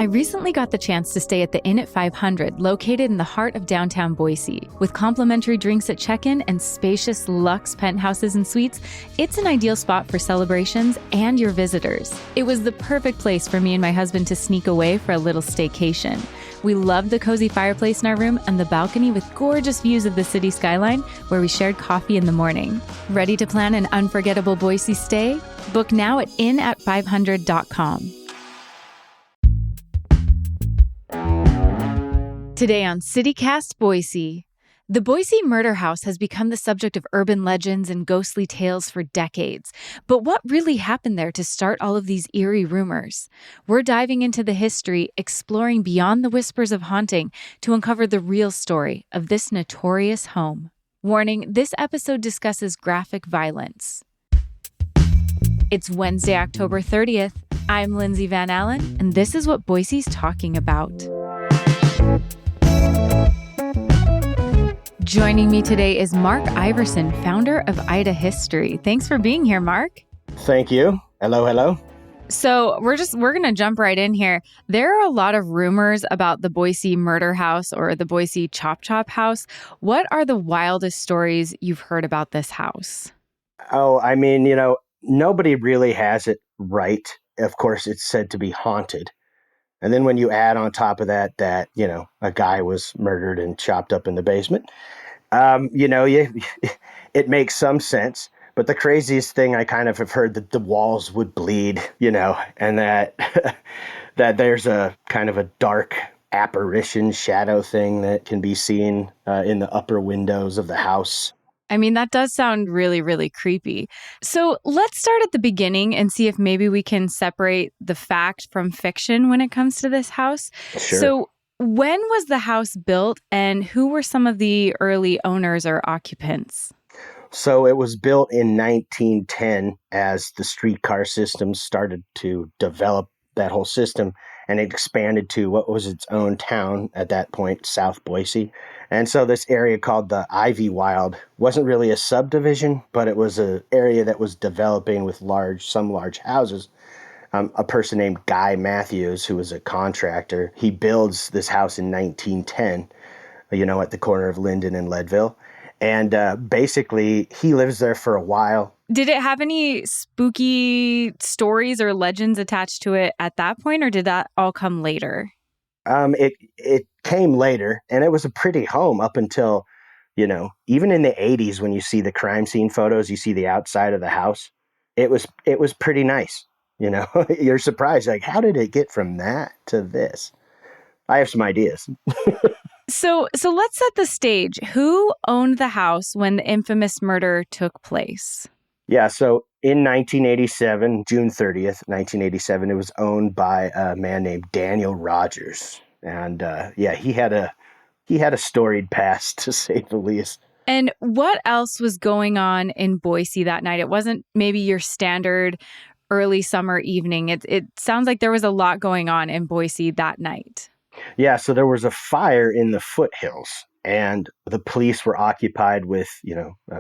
I recently got the chance to stay at the Inn at 500, located in the heart of downtown Boise. With complimentary drinks at check-in and spacious luxe penthouses and suites, it's an ideal spot for celebrations and your visitors. It was the perfect place for me and my husband to sneak away for a little staycation. We loved the cozy fireplace in our room and the balcony with gorgeous views of the city skyline, where we shared coffee in the morning. Ready to plan an unforgettable Boise stay? Book now at innat500.com. Today on CityCast Boise. The Boise murder house has become the subject of urban legends and ghostly tales for decades. But what really happened there to start all of these eerie rumors? We're diving into the history, exploring beyond the whispers of haunting to uncover the real story of this notorious home. Warning, this episode discusses graphic violence. It's Wednesday, October 30th. I'm Lindsay Van Allen, and this is what Boise's talking about. Joining me today is Mark Iverson, founder of Ida History. Thanks for being here, Mark. Thank you. Hello. So we're going to jump right in here. There are a lot of rumors about the Boise murder house or the Boise Chop Chop house. What are the wildest stories you've heard about this house? Oh, nobody really has it right. Of course, it's said to be haunted. And then when you add on top of that, a guy was murdered and chopped up in the basement, it makes some sense. But the craziest thing I kind of have heard that the walls would bleed, and that that there's a kind of a dark apparition shadow thing that can be seen in the upper windows of the house. I mean, that does sound really, really creepy. So let's start at the beginning and see if maybe we can separate the fact from fiction when it comes to this house. Sure. So when was the house built and who were some of the early owners or occupants? So it was built in 1910 as the streetcar system started to develop that whole system, and it expanded to what was its own town at that point, South Boise. And so this area called the Ivy Wild wasn't really a subdivision, but it was an area that was developing with some large houses. A person named Guy Matthews, who was a contractor, he builds this house in 1910, at the corner of Linden and Leadville. And basically, he lives there for a while. Did it have any spooky stories or legends attached to it at that point, or did that all come later? It came later, and it was a pretty home up until, even in the 80s, when you see the crime scene photos, you see the outside of the house. It was pretty nice. You're surprised, like, how did it get from that to this? I have some ideas. So let's set the stage. Who owned the house when the infamous murder took place? Yeah, so in 1987, June 30th, 1987, it was owned by a man named Daniel Rogers. And he had a storied past, to say the least. And what else was going on in Boise that night? It wasn't maybe your standard early summer evening. It sounds like there was a lot going on in Boise that night. Yeah, so there was a fire in the foothills, and the police were occupied with,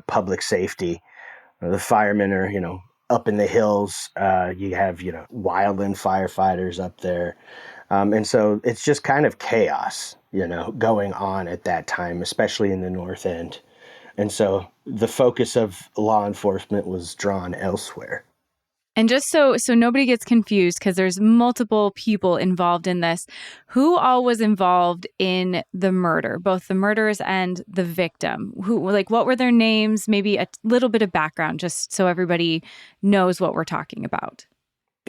public safety. The firemen are, up in the hills. You have, wildland firefighters up there. And so it's just kind of chaos, going on at that time, especially in the North End. And so the focus of law enforcement was drawn elsewhere. And just so nobody gets confused, because there's multiple people involved in this, who all was involved in the murder, both the murderers and the victim? What were their names? Maybe a little bit of background, just so everybody knows what we're talking about.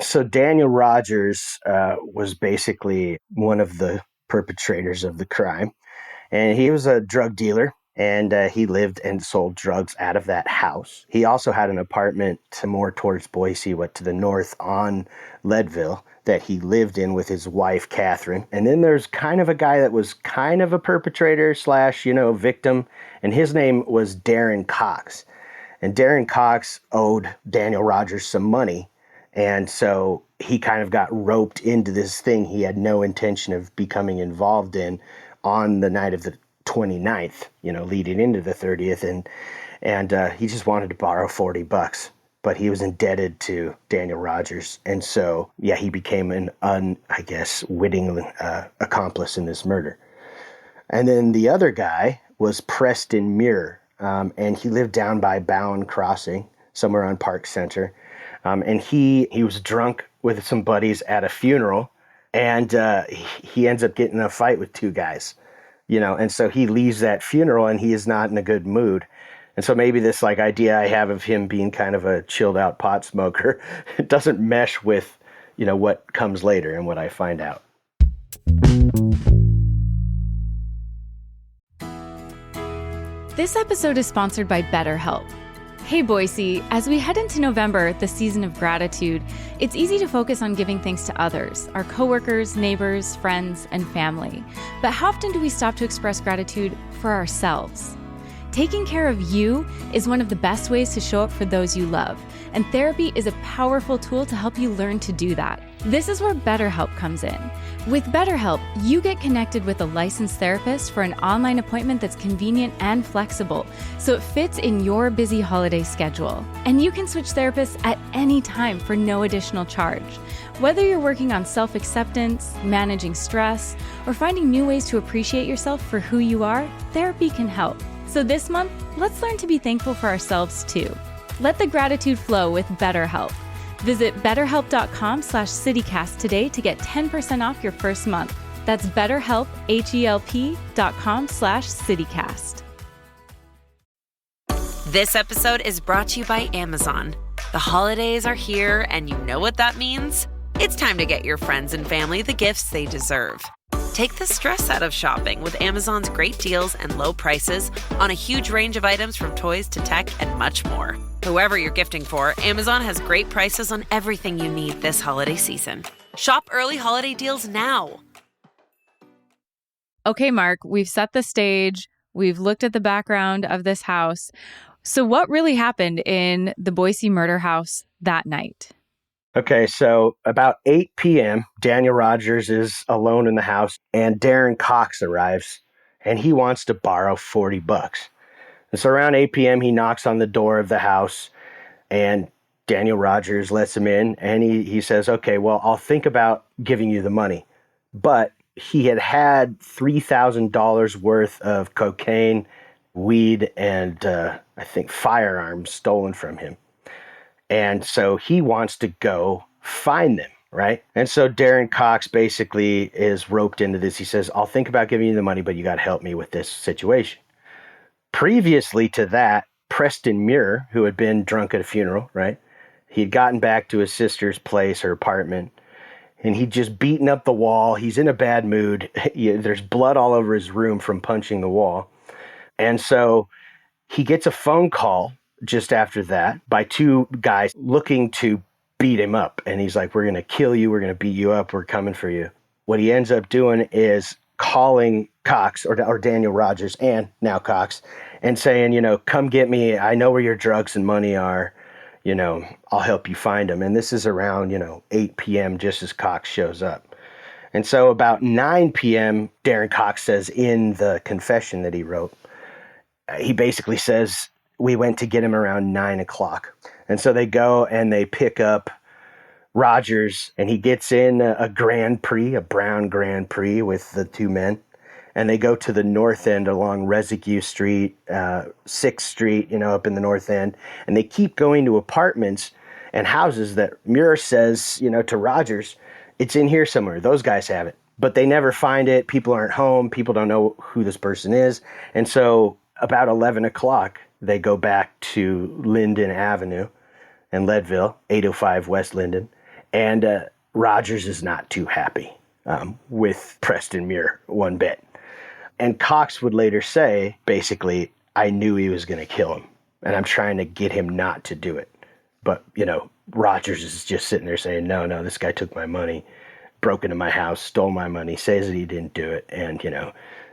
So Daniel Rogers was basically one of the perpetrators of the crime, and he was a drug dealer. And he lived and sold drugs out of that house. He also had an apartment more towards Boise, to the north on Leadville, that he lived in with his wife, Catherine. And then there's kind of a guy that was kind of a perpetrator / victim. And his name was Darren Cox. And Darren Cox owed Daniel Rogers some money. And so he kind of got roped into this thing he had no intention of becoming involved in on the night of the 29th, leading into the 30th. And he just wanted to borrow $40. but he was indebted to Daniel Rogers. And so, yeah, he became an witting accomplice in this murder. And then the other guy was Preston Muir, and he lived down by Bowen Crossing, somewhere on Park Center. And he was drunk with some buddies at a funeral, and he ends up getting in a fight with two guys, and so he leaves that funeral and he is not in a good mood. And so maybe this idea I have of him being kind of a chilled out pot smoker, it doesn't mesh with, what comes later and what I find out. This episode is sponsored by BetterHelp. Hey Boise, as we head into November, the season of gratitude, it's easy to focus on giving thanks to others, our coworkers, neighbors, friends, and family. But how often do we stop to express gratitude for ourselves? Taking care of you is one of the best ways to show up for those you love, and therapy is a powerful tool to help you learn to do that. This is where BetterHelp comes in. With BetterHelp, you get connected with a licensed therapist for an online appointment that's convenient and flexible, so it fits in your busy holiday schedule. And you can switch therapists at any time for no additional charge. Whether you're working on self-acceptance, managing stress, or finding new ways to appreciate yourself for who you are, therapy can help. So this month, let's learn to be thankful for ourselves too. Let the gratitude flow with BetterHelp. Visit betterhelp.com/citycast today to get 10% off your first month. That's betterhelp, HELP.com/citycast. This episode is brought to you by Amazon. The holidays are here, and you know what that means? It's time to get your friends and family the gifts they deserve. Take the stress out of shopping with Amazon's great deals and low prices on a huge range of items from toys to tech and much more. Whoever you're gifting for, Amazon has great prices on everything you need this holiday season. Shop early holiday deals now. Okay, Mark, we've set the stage. We've looked at the background of this house. So what really happened in the Boise murder house that night? Okay, so about 8 p.m., Daniel Rogers is alone in the house, and Darren Cox arrives, and he wants to borrow $40. And so around 8 p.m., he knocks on the door of the house, and Daniel Rogers lets him in, and he says, okay, well, I'll think about giving you the money. But he had $3,000 worth of cocaine, weed, and I think firearms stolen from him. And so he wants to go find them, right? And so Darren Cox basically is roped into this. He says, I'll think about giving you the money, but you got to help me with this situation. Previously to that, Preston Muir, who had been drunk at a funeral, right? He'd gotten back to his sister's place, her apartment, and he'd just beaten up the wall. He's in a bad mood. There's blood all over his room from punching the wall. And so he gets a phone call just after that by two guys looking to beat him up. And he's like, we're going to kill you. We're going to beat you up. We're coming for you. What he ends up doing is calling Cox or Daniel Rogers and now Cox and saying, come get me. I know where your drugs and money are. I'll help you find them. And this is around, 8 p.m. just as Cox shows up. And so about 9 p.m., Darren Cox says in the confession that he wrote, he basically says, we went to get him around 9 o'clock. And so they go and they pick up Rogers, and he gets in a Grand Prix, a brown Grand Prix with the two men. And they go to the north end along Residue Street, 6th Street, up in the north end. And they keep going to apartments and houses that Muir says, to Rogers, it's in here somewhere. Those guys have it. But they never find it. People aren't home. People don't know who this person is. And so about 11 o'clock, they go back to Linden Avenue in Leadville, 805 West Linden. And Rogers is not too happy with Preston Muir one bit. And Cox would later say, basically, I knew he was going to kill him, and I'm trying to get him not to do it. But, Rogers is just sitting there saying, no, this guy took my money, broke into my house, stole my money, says that he didn't do it, and,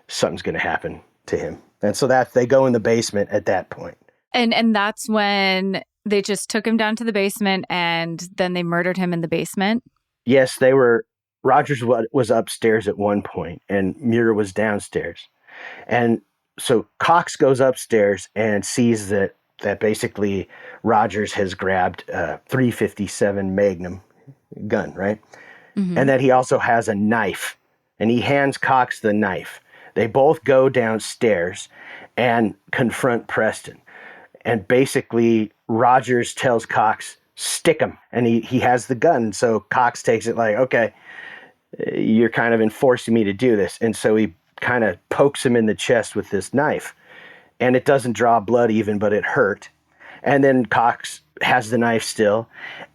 something's going to happen to him. And so that they go in the basement at that point. And that's when they just took him down to the basement and then they murdered him in the basement? Yes, Rogers was upstairs at one point and Muir was downstairs. And so Cox goes upstairs and sees that that basically Rogers has grabbed a .357 Magnum gun, right? Mm-hmm. And that he also has a knife, and he hands Cox the knife. They both go downstairs and confront Preston. And basically, Rogers tells Cox, stick him. And he has the gun. So Cox takes it like, okay, you're kind of enforcing me to do this. And so he kind of pokes him in the chest with this knife. And it doesn't draw blood even, but it hurt. And then Cox has the knife still.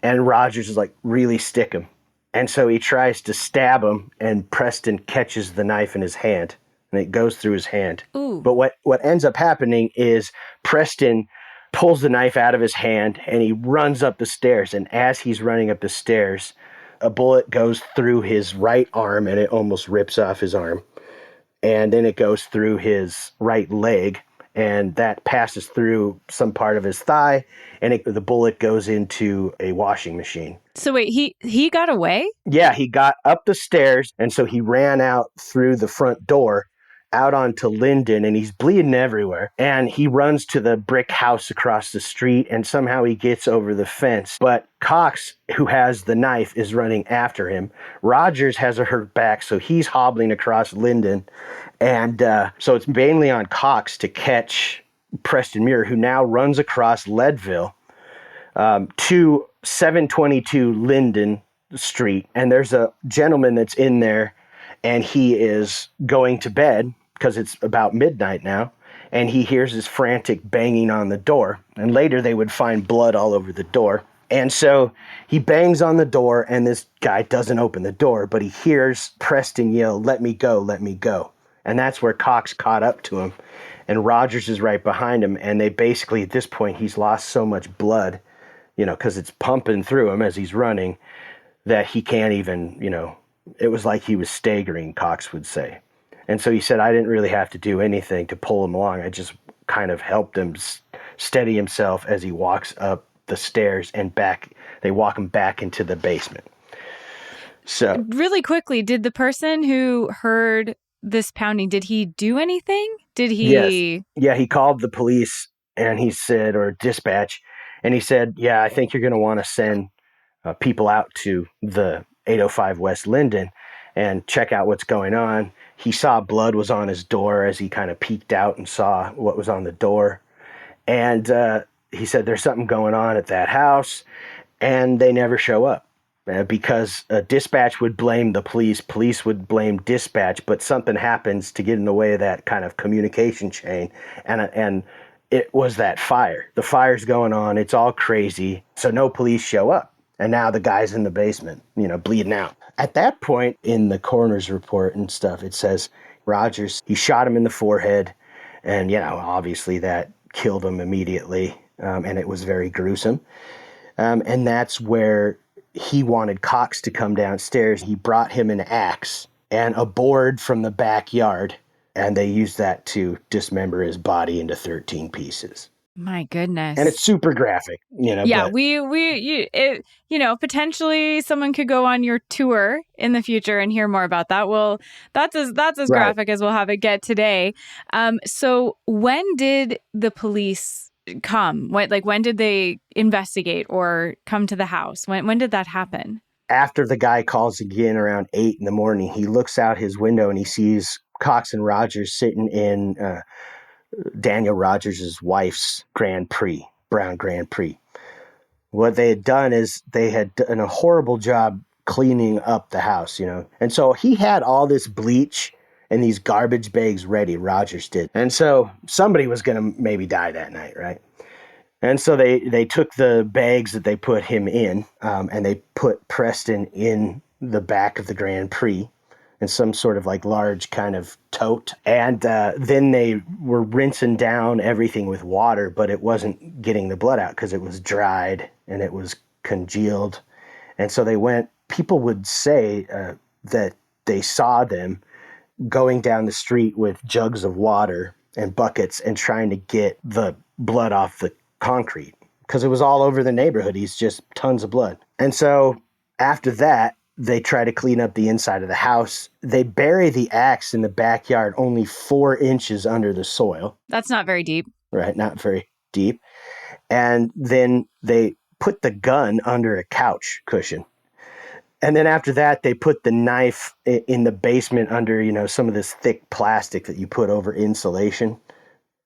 And Rogers is like, really stick him. And so he tries to stab him, and Preston catches the knife in his hand, and it goes through his hand. Ooh. But what ends up happening is Preston pulls the knife out of his hand, and he runs up the stairs. And as he's running up the stairs, a bullet goes through his right arm, and it almost rips off his arm. And then it goes through his right leg, and that passes through some part of his thigh, and the bullet goes into a washing machine. So wait, he got away? Yeah, he got up the stairs, and so he ran out through the front door, out onto Linden, and he's bleeding everywhere. And he runs to the brick house across the street, and somehow he gets over the fence. But Cox, who has the knife, is running after him. Rogers has a hurt back, so he's hobbling across Linden. And so it's mainly on Cox to catch Preston Muir, who now runs across Leadville to 722 Linden Street. And there's a gentleman that's in there, and he is going to bed because it's about midnight now. And he hears this frantic banging on the door. And later they would find blood all over the door. And so he bangs on the door, and this guy doesn't open the door, but he hears Preston yell, "Let me go, let me go." And that's where Cox caught up to him. And Rogers is right behind him. And they basically, at this point, he's lost so much blood, because it's pumping through him as he's running, that he can't even, it was like he was staggering, Cox would say. And so he said, I didn't really have to do anything to pull him along. I just kind of helped him steady himself as he walks up the stairs and back. They walk him back into the basement. So really quickly, did the person who heard this pounding, did he do anything? Did he? Yes. Yeah, he called the police, and he said, or dispatch, and he said, yeah, I think you're going to want to send people out to the 805 West Linden and check out what's going on. He saw blood was on his door as he kind of peeked out and saw what was on the door. And he said, there's something going on at that house, and they never show up. Because dispatch would blame the police would blame dispatch, but something happens to get in the way of that kind of communication chain, and it was that fire. The fire's going on, it's all crazy, so no police show up, and now the guy's in the basement, bleeding out. At that point in the coroner's report and stuff, it says Rogers, he shot him in the forehead, and obviously that killed him immediately, and it was very gruesome, and that's where he wanted Cox to come downstairs. He brought him an axe and a board from the backyard, and they used that to dismember his body into 13 pieces. My goodness. And it's super graphic, Yeah, but potentially someone could go on your tour in the future and hear more about that. Well, that's as Right. graphic as we'll have it get today. So when did the police come? When did they investigate or come to the house? When did that happen? After the guy calls again around 8 in the morning, he looks out his window and he sees Cox and Rogers sitting in Daniel Rogers' wife's Grand Prix, brown Grand Prix. What they had done is they had done a horrible job cleaning up the house, And so he had all this bleach and these garbage bags ready, Rogers did. And so somebody was going to maybe die that night, right? And so they took the bags that they put him in, and they put Preston in the back of the Grand Prix in some sort of large kind of tote. And then they were rinsing down everything with water, but it wasn't getting the blood out because it was dried and it was congealed. And so people would say that they saw them going down the street with jugs of water and buckets and trying to get the blood off the concrete because it was all over the neighborhood. He's just tons of blood. And so after that, they try to clean up the inside of the house. They bury the axe in the backyard only 4 inches under the soil. That's not very deep. Right, not very deep. And then they put the gun under a couch cushion. And then after that, they put the knife in the basement under, some of this thick plastic that you put over insulation.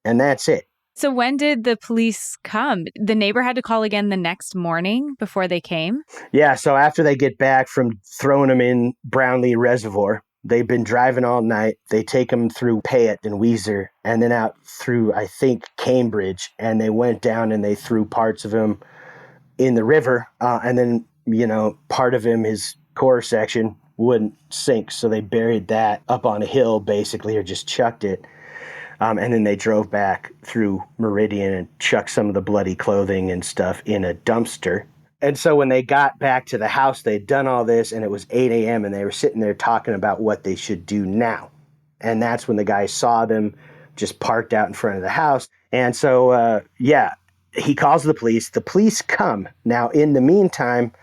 And that's it. So when did the police come? The neighbor had to call again the next morning before they came? Yeah, so after they get back from throwing them in Brownlee Reservoir, they've been driving all night. They take them through Payette and Weiser and then out through, I think, Cambridge. And they went down and they threw parts of him in the river. And then, part of him, his core section, wouldn't sink. So they buried that up on a hill, basically, or just chucked it. And then they drove back through Meridian and chucked some of the bloody clothing and stuff in a dumpster. And so when they got back to the house, they'd done all this, and it was 8 a.m., and they were sitting there talking about what they should do now. And that's when the guy saw them just parked out in front of the house. And so, he calls the police. The police come. Now, in the meantime,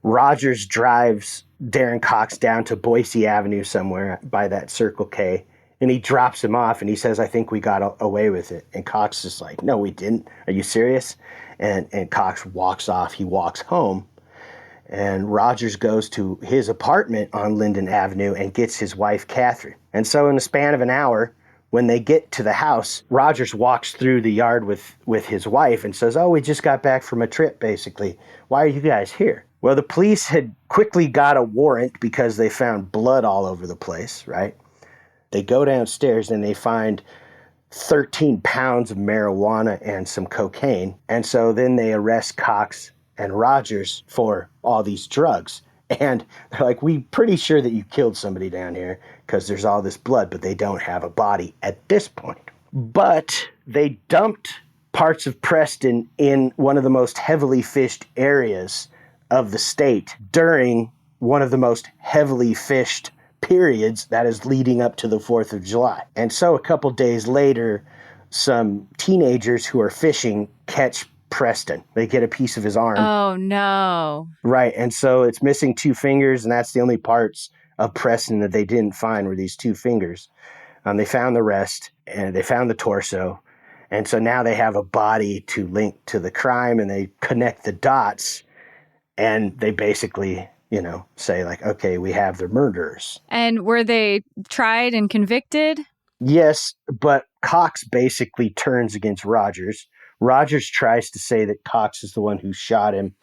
Rogers drives Darren Cox down to Boise Avenue somewhere by that Circle K. And he drops him off and he says, I think we got away with it. And Cox is like, no, we didn't. Are you serious? And Cox walks off. He walks home. And Rogers goes to his apartment on Linden Avenue and gets his wife, Catherine. And so in the span of an hour, when they get to the house, Rogers walks through the yard with his wife and says, oh, we just got back from a trip, basically. Why are you guys here? Well, the police had quickly got a warrant because they found blood all over the place, right? They go downstairs and they find 13 pounds of marijuana and some cocaine. And so then they arrest Cox and Rogers for all these drugs. And they're like, we're pretty sure that you killed somebody down here because there's all this blood, but they don't have a body at this point. But they dumped parts of Preston in one of the most heavily fished areas of the state during one of the most heavily fished periods that is leading up to the 4th of July. And so a couple days later, some teenagers who are fishing catch Preston. They get a piece of his arm. Oh, no. Right. And so it's missing 2 fingers, and that's the only parts of Preston that they didn't find were these 2 fingers. They found the rest, and they found the torso. And so now they have a body to link to the crime, and they connect the dots, and they basically say like, okay, we have the murderers. And were they tried and convicted? Yes, but Cox basically turns against Rogers. Rogers tries to say that Cox is the one who shot him,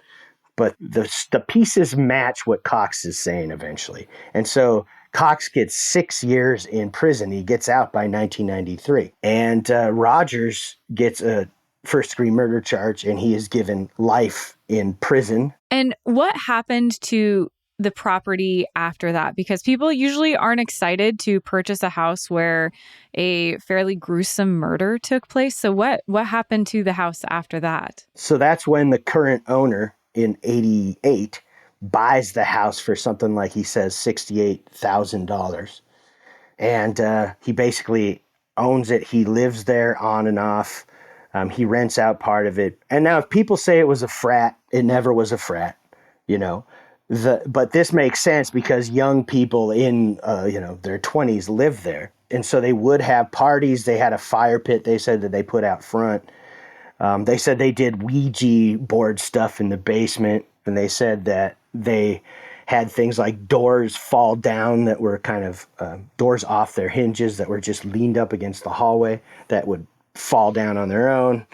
but the pieces match what Cox is saying eventually. And so Cox gets 6 years in prison. He gets out by 1993. And Rogers gets a first-degree murder charge, and he is given life in prison. And what happened to the property after that? Because people usually aren't excited to purchase a house where a fairly gruesome murder took place. So what happened to the house after that? So that's when the current owner in 88 buys the house for something like, he says, $68,000. And he basically owns it. He lives there on and off. He rents out part of it. And now if people say it was a frat, it never was a frat, But this makes sense because young people in their 20s live there. And so they would have parties. They had a fire pit, they said, that they put out front. They said they did Ouija board stuff in the basement. And they said that they had things like doors fall down that were kind of doors off their hinges that were just leaned up against the hallway that would fall down on their own.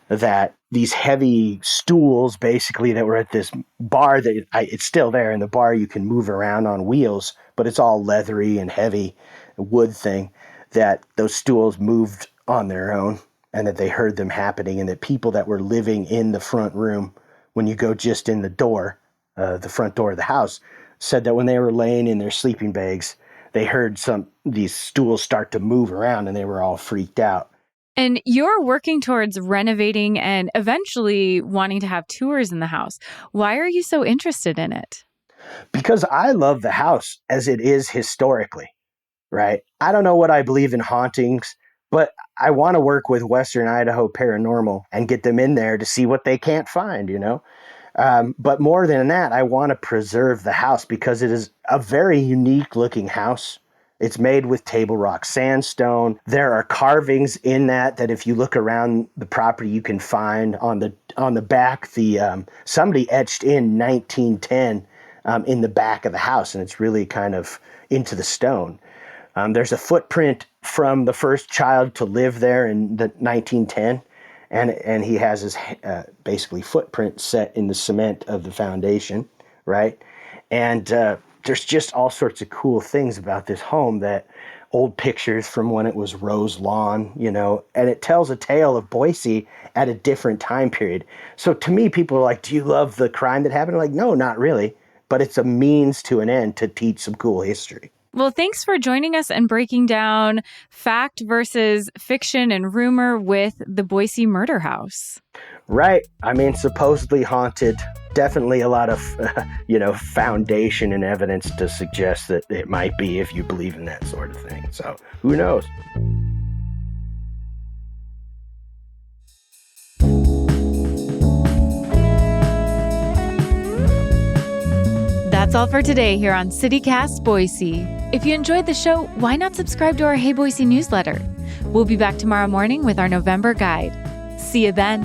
That these heavy stools basically that were at this bar that it's still there in the bar, you can move around on wheels, but it's all leathery and heavy wood thing, that those stools moved on their own and that they heard them happening, and that people that were living in the front room, when you go just in the door, the front door of the house, said that when they were laying in their sleeping bags, they heard these stools start to move around and they were all freaked out. And you're working towards renovating and eventually wanting to have tours in the house. Why are you so interested in it? Because I love the house as it is historically, right? I don't know what I believe in hauntings, but I want to work with Western Idaho Paranormal and get them in there to see what they can't find, But more than that, I want to preserve the house because it is a very unique looking house. It's made with table rock sandstone. There are carvings in that if you look around the property, you can find on the back, somebody etched in 1910 in the back of the house, and it's really kind of into the stone. There's a footprint from the first child to live there in the 1910, and he has his basically footprint set in the cement of the foundation, right? And there's just all sorts of cool things about this home, that old pictures from when it was Rose Lawn, and it tells a tale of Boise at a different time period. So to me, people are like, do you love the crime that happened? I'm like, no, not really. But it's a means to an end to teach some cool history. Well, thanks for joining us and breaking down fact versus fiction and rumor with the Boise murder house. Right. I mean, supposedly haunted. Definitely a lot of, foundation and evidence to suggest that it might be, if you believe in that sort of thing. So who knows? That's all for today here on CityCast Boise. If you enjoyed the show, why not subscribe to our Hey Boise newsletter? We'll be back tomorrow morning with our November guide. See you then.